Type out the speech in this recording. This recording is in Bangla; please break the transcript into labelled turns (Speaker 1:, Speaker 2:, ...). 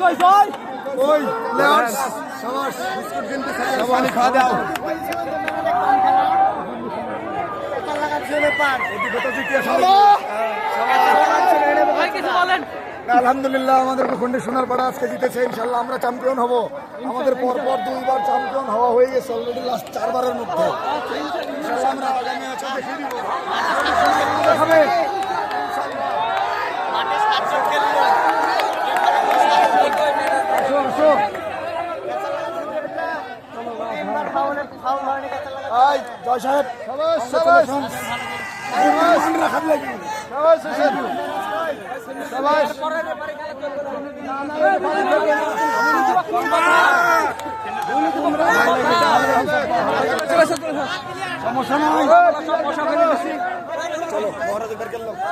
Speaker 1: ওই লেয়ার্স শাবাশ বিস্কুট কিনতে সবাই খাওয়া দাও আলহামদুলিল্লাহ আমাদের ভূখণ্ডে সোনারপাড়া আজকে জিতেছে ইনশাল্লাহ আমরা চ্যাম্পিয়ন হব আমাদের পরপর 2 বার চ্যাম্পিয়ন হওয়া হয়ে গেছে অলরেডি লাস্ট 4 বারের মধ্যে ইনশাল্লাহ আমরা আগামী ম্যাচে দেখিয়ে দিব দেখাবে আসো জয় সাহেব সমস্যা নাই চলো